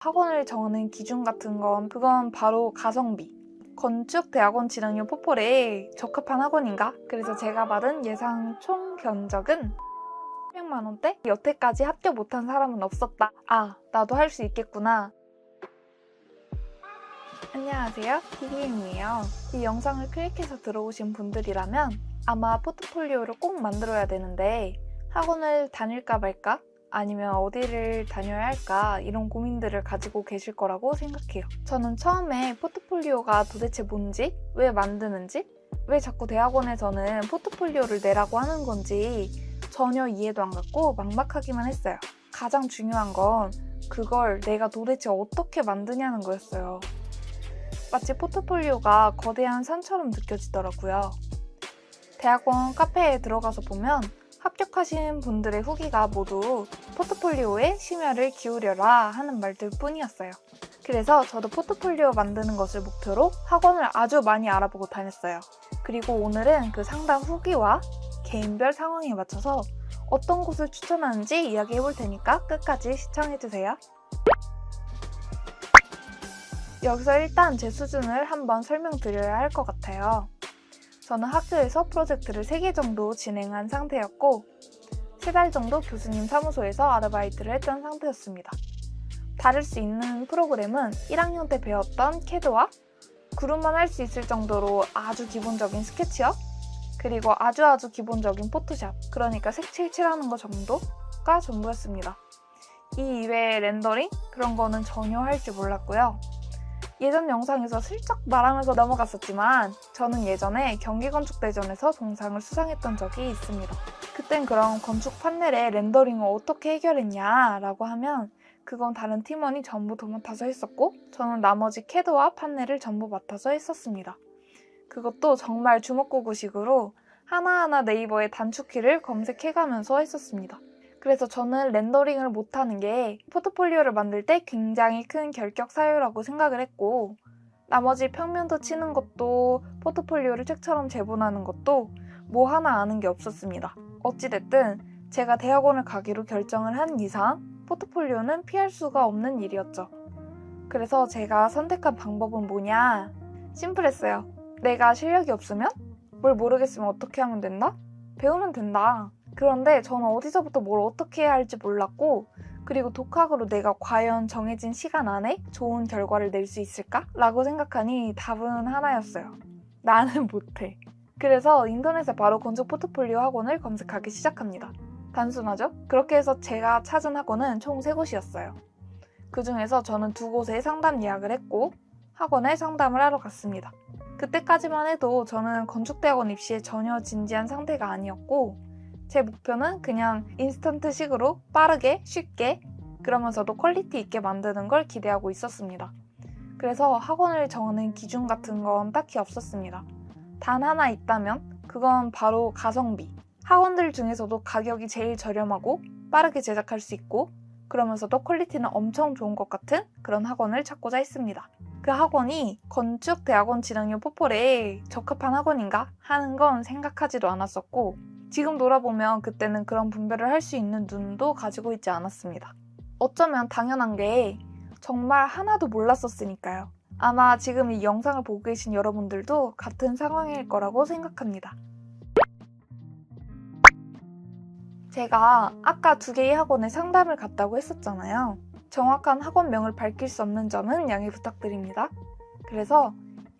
학원을 정하는 기준 같은 그건 바로 가성비. 건축 대학원 진학률 포폴에 적합한 학원인가? 그래서 제가 받은 예상 총 견적은 300만 원대? 여태까지 합격 못한 사람은 없었다. 아, 나도 할 수 있겠구나. 안녕하세요, 비비엠이에요. 이 영상을 클릭해서 들어오신 분들이라면 아마 포트폴리오를 꼭 만들어야 되는데 학원을 다닐까 말까? 아니면 어디를 다녀야 할까? 이런 고민들을 가지고 계실 거라고 생각해요. 저는 처음에 포트폴리오가 도대체 뭔지, 왜 만드는지, 왜 자꾸 대학원에서는 포트폴리오를 내라고 하는 건지 전혀 이해도 안 갔고 막막하기만 했어요. 가장 중요한 건 그걸 내가 도대체 어떻게 만드냐는 거였어요. 마치 포트폴리오가 거대한 산처럼 느껴지더라고요. 대학원 카페에 들어가서 보면 합격하신 분들의 후기가 모두 포트폴리오에 심혈을 기울여라 하는 말들 뿐이었어요. 그래서 저도 포트폴리오 만드는 것을 목표로 학원을 아주 많이 알아보고 다녔어요. 그리고 오늘은 그 상담 후기와 개인별 상황에 맞춰서 어떤 곳을 추천하는지 이야기해 볼 테니까 끝까지 시청해주세요. 여기서 일단 제 수준을 한번 설명드려야 할 것 같아요. 저는 학교에서 프로젝트를 3개 정도 진행한 상태였고 3달 정도 교수님 사무소에서 아르바이트를 했던 상태였습니다. 다를 수 있는 프로그램은 1학년 때 배웠던 캐드와 그룹만 할 수 있을 정도로 아주 기본적인 스케치업, 그리고 아주 기본적인 포토샵, 그러니까 색칠 칠하는 거 정도가 전부였습니다. 이 이외에 렌더링? 그런 거는 전혀 할 줄 몰랐고요. 예전 영상에서 슬쩍 말하면서 넘어갔었지만 저는 예전에 경기건축대전에서 동상을 수상했던 적이 있습니다. 그땐 그럼 건축 판넬에 렌더링을 어떻게 해결했냐라고 하면 그건 다른 팀원이 전부 도맡아서 했었고 저는 나머지 캐드와 판넬을 전부 맡아서 했었습니다. 그것도 정말 주먹구구식으로 하나하나 네이버에 단축키를 검색해가면서 했었습니다. 그래서 저는 렌더링을 못하는 게 포트폴리오를 만들 때 굉장히 큰 결격 사유라고 생각을 했고 나머지 평면도 치는 것도 포트폴리오를 책처럼 제본하는 것도 뭐 하나 아는 게 없었습니다. 어찌됐든 제가 대학원을 가기로 결정을 한 이상 포트폴리오는 피할 수가 없는 일이었죠. 그래서 제가 선택한 방법은 뭐냐? 심플했어요. 내가 실력이 없으면? 뭘 모르겠으면 어떻게 하면 된다? 배우면 된다. 그런데 저는 어디서부터 뭘 어떻게 해야 할지 몰랐고 그리고 독학으로 내가 과연 정해진 시간 안에 좋은 결과를 낼 수 있을까? 라고 생각하니 답은 하나였어요. 나는 못해. 그래서 인터넷에 바로 건축 포트폴리오 학원을 검색하기 시작합니다. 단순하죠? 그렇게 해서 제가 찾은 학원은 총 3곳이었어요. 그 중에서 저는 2곳에 상담 예약을 했고 학원에 상담을 하러 갔습니다. 그때까지만 해도 저는 건축대학원 입시에 전혀 진지한 상태가 아니었고 제 목표는 그냥 인스턴트식으로 빠르게 쉽게 그러면서도 퀄리티 있게 만드는 걸 기대하고 있었습니다. 그래서 학원을 정하는 기준 같은 건 딱히 없었습니다. 단 하나 있다면 그건 바로 가성비. 학원들 중에서도 가격이 제일 저렴하고 빠르게 제작할 수 있고 그러면서도 퀄리티는 엄청 좋은 것 같은 그런 학원을 찾고자 했습니다. 그 학원이 건축 대학원 진학률 포폴에 적합한 학원인가 하는 건 생각하지도 않았었고 지금 돌아보면 그때는 그런 분별을 할 수 있는 눈도 가지고 있지 않았습니다. 어쩌면 당연한 게 정말 하나도 몰랐었으니까요. 아마 지금 이 영상을 보고 계신 여러분들도 같은 상황일 거라고 생각합니다. 제가 아까 2개의 학원에 상담을 갔다고 했었잖아요. 정확한 학원명을 밝힐 수 없는 점은 양해 부탁드립니다. 그래서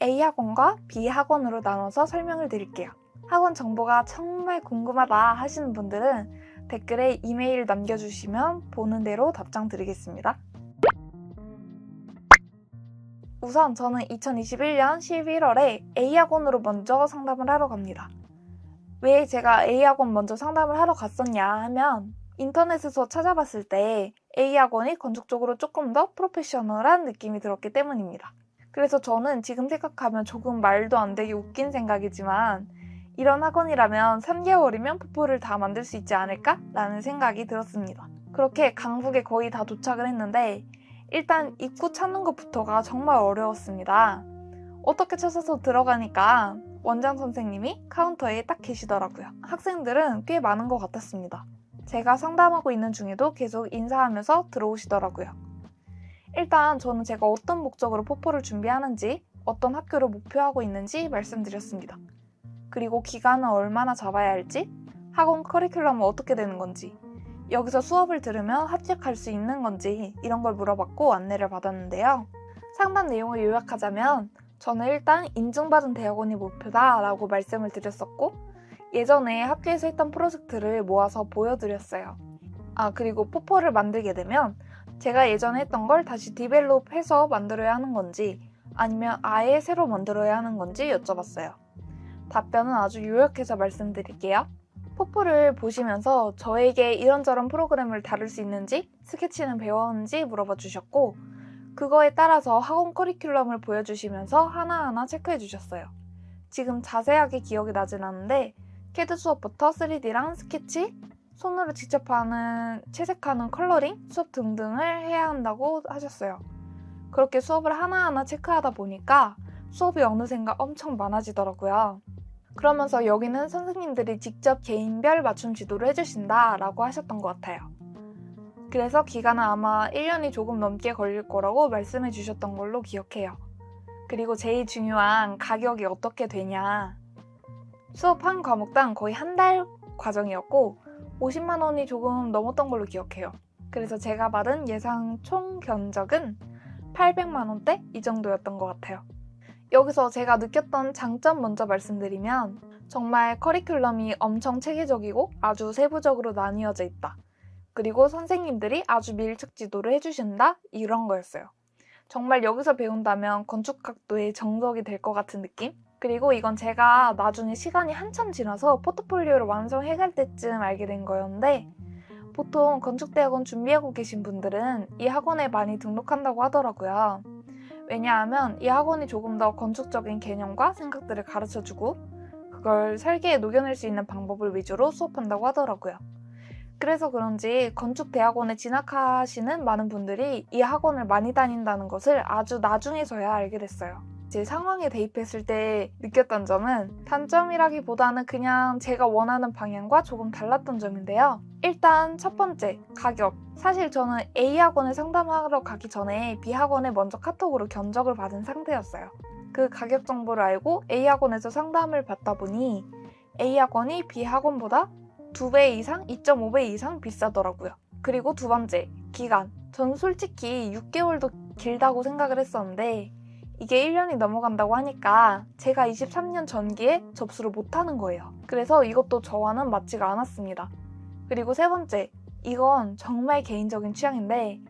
A학원과 B학원으로 나눠서 설명을 드릴게요. 학원 정보가 정말 궁금하다 하시는 분들은 댓글에 이메일 남겨주시면 보는 대로 답장 드리겠습니다. 우선 저는 2021년 11월에 A학원으로 먼저 상담을 하러 갑니다. 왜 제가 A학원 먼저 상담을 하러 갔었냐 하면 인터넷에서 찾아봤을 때 A학원이 건축적으로 조금 더 프로페셔널한 느낌이 들었기 때문입니다. 그래서 저는 지금 생각하면 조금 말도 안 되게 웃긴 생각이지만 이런 학원이라면 3개월이면 포폴을 다 만들 수 있지 않을까? 라는 생각이 들었습니다. 그렇게 강북에 거의 다 도착을 했는데 일단 입구 찾는 것부터가 정말 어려웠습니다. 어떻게 찾아서 들어가니까 원장 선생님이 카운터에 딱 계시더라고요. 학생들은 꽤 많은 것 같았습니다. 제가 상담하고 있는 중에도 계속 인사하면서 들어오시더라고요. 일단 저는 제가 어떤 목적으로 포포를 준비하는지, 어떤 학교를 목표하고 있는지 말씀드렸습니다. 그리고 기간은 얼마나 잡아야 할지, 학원 커리큘럼은 어떻게 되는 건지, 여기서 수업을 들으면 합격할 수 있는 건지 이런 걸 물어봤고 안내를 받았는데요. 상담 내용을 요약하자면 저는 일단 인증받은 대학원이 목표다 라고 말씀을 드렸었고, 예전에 학교에서 했던 프로젝트를 모아서 보여드렸어요. 그리고 포포를 만들게 되면 제가 예전에 했던 걸 다시 디벨롭해서 만들어야 하는 건지 아니면 아예 새로 만들어야 하는 건지 여쭤봤어요. 답변은 아주 요약해서 말씀드릴게요. 포포를 보시면서 저에게 이런저런 프로그램을 다룰 수 있는지, 스케치는 배웠는지 물어봐 주셨고, 그거에 따라서 학원 커리큘럼을 보여주시면서 하나하나 체크해 주셨어요. 지금 자세하게 기억이 나진 않는데 CAD 수업부터 3D랑 스케치, 손으로 직접 하는 채색하는 컬러링 수업 등등을 해야 한다고 하셨어요. 그렇게 수업을 하나하나 체크하다 보니까 수업이 어느샌가 엄청 많아지더라고요. 그러면서 여기는 선생님들이 직접 개인별 맞춤 지도를 해주신다 라고 하셨던 것 같아요. 그래서 기간은 아마 1년이 조금 넘게 걸릴 거라고 말씀해 주셨던 걸로 기억해요. 그리고 제일 중요한 가격이 어떻게 되냐. 수업 한 과목당 거의 한 달 과정이었고 50만 원이 조금 넘었던 걸로 기억해요. 그래서 제가 받은 예상 총 견적은 800만 원대 이 정도였던 것 같아요. 여기서 제가 느꼈던 장점 먼저 말씀드리면 정말 커리큘럼이 엄청 체계적이고 아주 세부적으로 나뉘어져 있다. 그리고 선생님들이 아주 밀착 지도를 해주신다? 이런 거였어요. 정말 여기서 배운다면 건축학도의 정석이 될 것 같은 느낌? 그리고 이건 제가 나중에 시간이 한참 지나서 포트폴리오를 완성해갈 때쯤 알게 된 거였는데 보통 건축대학원 준비하고 계신 분들은 이 학원에 많이 등록한다고 하더라고요. 왜냐하면 이 학원이 조금 더 건축적인 개념과 생각들을 가르쳐주고 그걸 설계에 녹여낼 수 있는 방법을 위주로 수업한다고 하더라고요. 그래서 그런지 건축대학원에 진학하시는 많은 분들이 이 학원을 많이 다닌다는 것을 아주 나중에서야 알게 됐어요. 제 상황에 대입했을 때 느꼈던 점은 단점이라기보다는 그냥 제가 원하는 방향과 조금 달랐던 점인데요. 일단 첫 번째, 가격. 사실 저는 A학원에 상담하러 가기 전에 B학원에 먼저 카톡으로 견적을 받은 상태였어요. 그 가격 정보를 알고 A학원에서 상담을 받다 보니 A학원이 B학원보다 2배 이상, 2.5배 이상 비싸더라고요. 그리고 두 번째, 기간. 전 솔직히 6개월도 길다고 생각을 했었는데 이게 1년이 넘어간다고 하니까 제가 23년 전기에 접수를 못하는 거예요. 그래서 이것도 저와는 맞지가 않았습니다. 그리고 세 번째, 이건 정말 개인적인 취향인데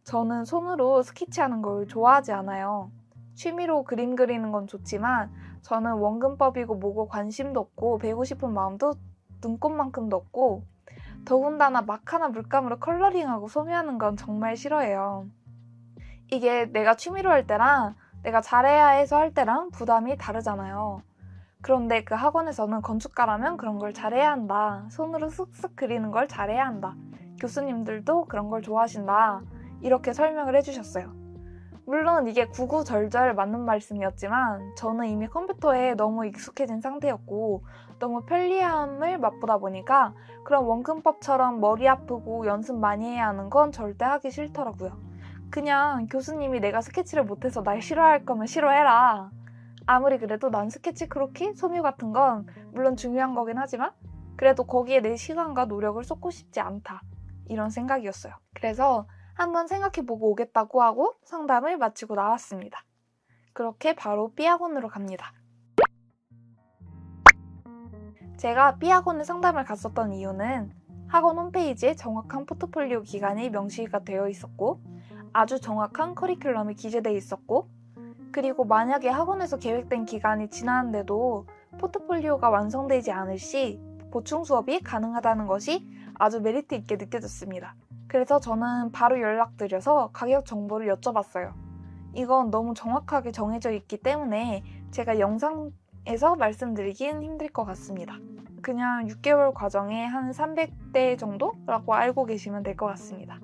저는 손으로 스케치하는 걸 좋아하지 않아요. 취미로 그림 그리는 건 좋지만 저는 원근법이고 뭐고 관심도 없고 배우고 싶은 마음도 눈꽃만큼도 없고 더군다나 마카나 물감으로 컬러링하고 소묘하는 건 정말 싫어해요. 이게 내가 취미로 할 때랑 내가 잘해야 해서 할 때랑 부담이 다르잖아요. 그런데 그 학원에서는 건축가라면 그런 걸 잘해야 한다. 손으로 쓱쓱 그리는 걸 잘해야 한다. 교수님들도 그런 걸 좋아하신다. 이렇게 설명을 해주셨어요. 물론 이게 구구절절 맞는 말씀이었지만 저는 이미 컴퓨터에 너무 익숙해진 상태였고 너무 편리함을 맛보다 보니까 그런 원근법처럼 머리 아프고 연습 많이 해야 하는 건 절대 하기 싫더라고요. 그냥 교수님이 내가 스케치를 못해서 날 싫어할 거면 싫어해라. 아무리 그래도 난 스케치 크로키, 소묘 같은 건 물론 중요한 거긴 하지만 그래도 거기에 내 시간과 노력을 쏟고 싶지 않다. 이런 생각이었어요. 그래서 한번 생각해보고 오겠다고 하고 상담을 마치고 나왔습니다. 그렇게 바로 B학원으로 갑니다. 제가 B학원에 상담을 갔었던 이유는 학원 홈페이지에 정확한 포트폴리오 기간이 명시가 되어 있었고 아주 정확한 커리큘럼이 기재되어 있었고 그리고 만약에 학원에서 계획된 기간이 지났는데도 포트폴리오가 완성되지 않을 시 보충 수업이 가능하다는 것이 아주 메리트 있게 느껴졌습니다. 그래서 저는 바로 연락드려서 가격 정보를 여쭤봤어요. 이건 너무 정확하게 정해져 있기 때문에 제가 영상에서 말씀드리긴 힘들 것 같습니다. 그냥 6개월 과정에 한 300대 정도라고 알고 계시면 될 것 같습니다.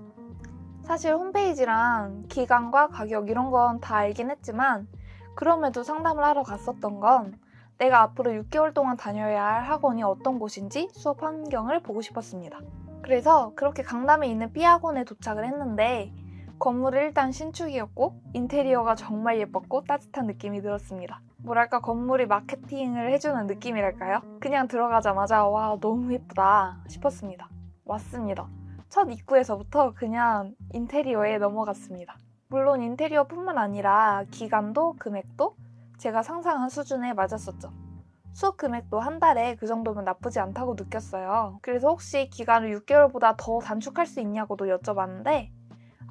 사실 홈페이지랑 기간과 가격 이런 건 다 알긴 했지만 그럼에도 상담을 하러 갔었던 건 내가 앞으로 6개월 동안 다녀야 할 학원이 어떤 곳인지 수업 환경을 보고 싶었습니다. 그래서 그렇게 강남에 있는 B학원에 도착을 했는데 건물은 일단 신축이었고 인테리어가 정말 예뻤고 따뜻한 느낌이 들었습니다. 뭐랄까 건물이 마케팅을 해주는 느낌이랄까요? 그냥 들어가자마자 와 너무 예쁘다 싶었습니다. 왔습니다. 첫 입구에서부터 그냥 인테리어에 넘어갔습니다. 물론 인테리어뿐만 아니라 기간도 금액도 제가 상상한 수준에 맞았었죠. 수업 금액도 한 달에 그 정도면 나쁘지 않다고 느꼈어요. 그래서 혹시 기간을 6개월보다 더 단축할 수 있냐고도 여쭤봤는데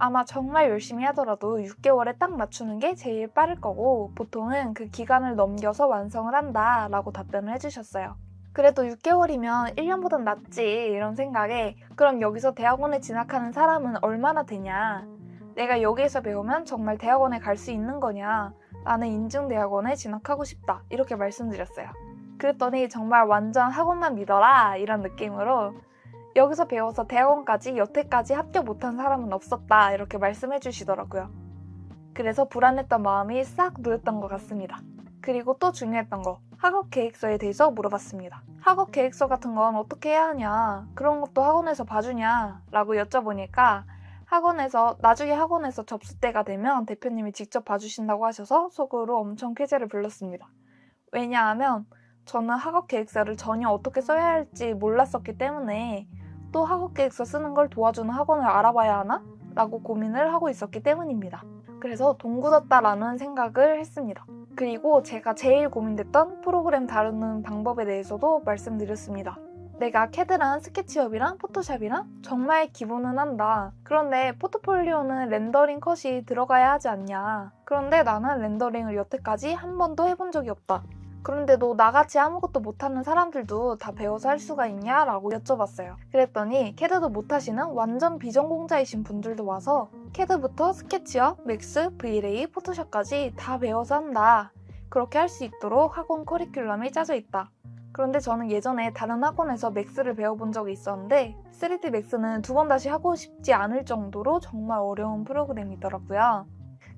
아마 정말 열심히 하더라도 6개월에 딱 맞추는 게 제일 빠를 거고 보통은 그 기간을 넘겨서 완성을 한다 라고 답변을 해주셨어요. 그래도 6개월이면 1년보단 낫지 이런 생각에 그럼 여기서 대학원에 진학하는 사람은 얼마나 되냐? 내가 여기에서 배우면 정말 대학원에 갈 수 있는 거냐? 나는 인증대학원에 진학하고 싶다 이렇게 말씀드렸어요. 그랬더니 정말 완전 학원만 믿어라 이런 느낌으로 여기서 배워서 대학원까지 여태까지 합격 못한 사람은 없었다 이렇게 말씀해 주시더라고요. 그래서 불안했던 마음이 싹 놓였던 것 같습니다. 그리고 또 중요했던 거 학업 계획서에 대해서 물어봤습니다. 학업 계획서 같은 건 어떻게 해야 하냐 그런 것도 학원에서 봐주냐 라고 여쭤보니까 나중에 학원에서 접수 때가 되면 대표님이 직접 봐주신다고 하셔서 속으로 엄청 쾌재를 불렀습니다. 왜냐하면 저는 학업 계획서를 전혀 어떻게 써야 할지 몰랐었기 때문에 또 학업 계획서 쓰는 걸 도와주는 학원을 알아봐야 하나? 라고 고민을 하고 있었기 때문입니다. 그래서 동굳었다라는 생각을 했습니다. 그리고 제가 제일 고민됐던 프로그램 다루는 방법에 대해서도 말씀드렸습니다. 내가 캐드랑 스케치업이랑 포토샵이랑 정말 기본은 한다. 그런데 포트폴리오는 렌더링 컷이 들어가야 하지 않냐. 그런데 나는 렌더링을 여태까지 한 번도 해본 적이 없다. 그런데도 나같이 아무것도 못하는 사람들도 다 배워서 할 수가 있냐? 라고 여쭤봤어요. 그랬더니 캐드도 못하시는 완전 비전공자이신 분들도 와서 캐드부터 스케치업, 맥스, 브이레이, 포토샵까지 다 배워서 한다. 그렇게 할 수 있도록 학원 커리큘럼이 짜져 있다. 그런데 저는 예전에 다른 학원에서 맥스를 배워본 적이 있었는데 3D 맥스는 두 번 다시 하고 싶지 않을 정도로 정말 어려운 프로그램이더라고요.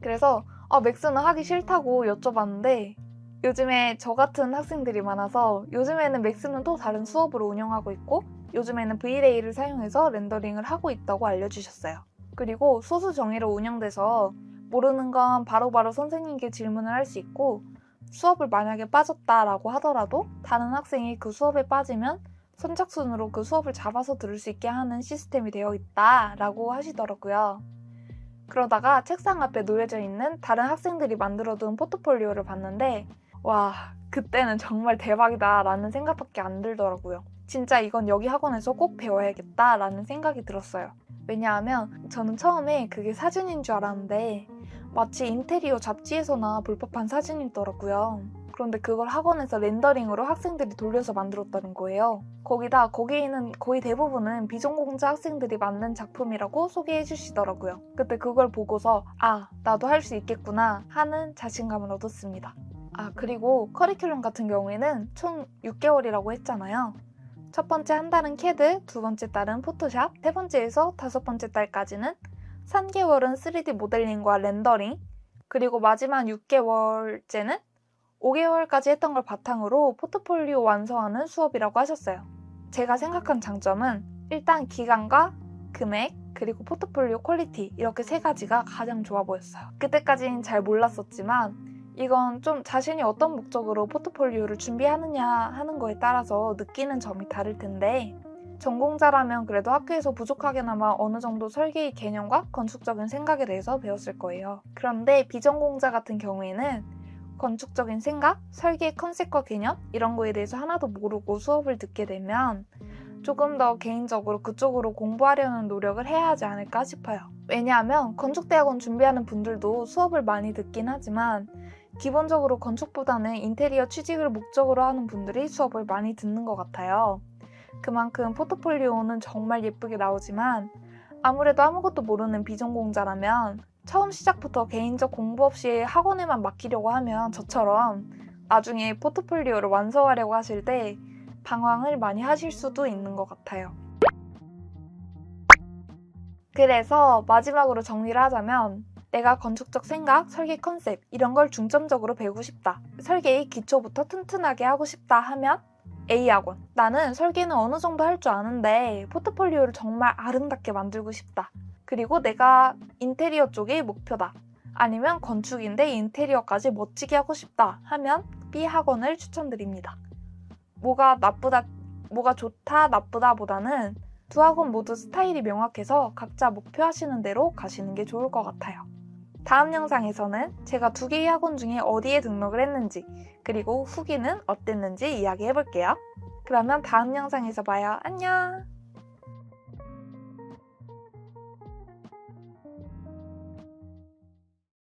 그래서 맥스는 하기 싫다고 여쭤봤는데 요즘에 저 같은 학생들이 많아서 요즘에는 맥스는 또 다른 수업으로 운영하고 있고 요즘에는 브이레이를 사용해서 렌더링을 하고 있다고 알려주셨어요. 그리고 소수 정의로 운영돼서 모르는 건 바로바로 선생님께 질문을 할 수 있고 수업을 만약에 빠졌다라고 하더라도 다른 학생이 그 수업에 빠지면 선착순으로 그 수업을 잡아서 들을 수 있게 하는 시스템이 되어 있다라고 하시더라고요. 그러다가 책상 앞에 놓여져 있는 다른 학생들이 만들어둔 포트폴리오를 봤는데 와, 그때는 정말 대박이다 라는 생각밖에 안 들더라고요. 진짜 이건 여기 학원에서 꼭 배워야겠다 라는 생각이 들었어요. 왜냐하면 저는 처음에 그게 사진인 줄 알았는데 마치 인테리어 잡지에서나 볼 법한 사진이더라고요. 그런데 그걸 학원에서 렌더링으로 학생들이 돌려서 만들었다는 거예요. 거기에 있는 거의 대부분은 비전공자 학생들이 만든 작품이라고 소개해 주시더라고요. 그때 그걸 보고서 나도 할 수 있겠구나 하는 자신감을 얻었습니다. 그리고 커리큘럼 같은 경우에는 총 6개월이라고 했잖아요. 첫 번째 한 달은 캐드, 두 번째 달은 포토샵, 세 번째에서 다섯 번째 달까지는 3개월은 3D 모델링과 렌더링, 그리고 마지막 6개월째는 5개월까지 했던 걸 바탕으로 포트폴리오 완성하는 수업이라고 하셨어요. 제가 생각한 장점은 일단 기간과 금액, 그리고 포트폴리오 퀄리티 이렇게 세 가지가 가장 좋아 보였어요. 그때까진 잘 몰랐었지만 이건 좀 자신이 어떤 목적으로 포트폴리오를 준비하느냐 하는 거에 따라서 느끼는 점이 다를 텐데 전공자라면 그래도 학교에서 부족하게나마 어느 정도 설계의 개념과 건축적인 생각에 대해서 배웠을 거예요. 그런데 비전공자 같은 경우에는 건축적인 생각, 설계의 컨셉과 개념 이런 거에 대해서 하나도 모르고 수업을 듣게 되면 조금 더 개인적으로 그쪽으로 공부하려는 노력을 해야 하지 않을까 싶어요. 왜냐하면 건축대학원 준비하는 분들도 수업을 많이 듣긴 하지만 기본적으로 건축보다는 인테리어 취직을 목적으로 하는 분들이 수업을 많이 듣는 것 같아요. 그만큼 포트폴리오는 정말 예쁘게 나오지만 아무래도 아무것도 모르는 비전공자라면 처음 시작부터 개인적 공부 없이 학원에만 맡기려고 하면 저처럼 나중에 포트폴리오를 완성하려고 하실 때 방황을 많이 하실 수도 있는 것 같아요. 그래서 마지막으로 정리를 하자면 내가 건축적 생각, 설계 컨셉 이런 걸 중점적으로 배우고 싶다. 설계의 기초부터 튼튼하게 하고 싶다 하면 A학원. 나는 설계는 어느 정도 할 줄 아는데 포트폴리오를 정말 아름답게 만들고 싶다. 그리고 내가 인테리어 쪽이 목표다. 아니면 건축인데 인테리어까지 멋지게 하고 싶다 하면 B 학원을 추천드립니다. 뭐가 좋다, 나쁘다 보다는 두 학원 모두 스타일이 명확해서 각자 목표하시는 대로 가시는 게 좋을 것 같아요. 다음 영상에서는 제가 두 개의 학원 중에 어디에 등록을 했는지, 그리고 후기는 어땠는지 이야기해볼게요. 그러면 다음 영상에서 봐요. 안녕!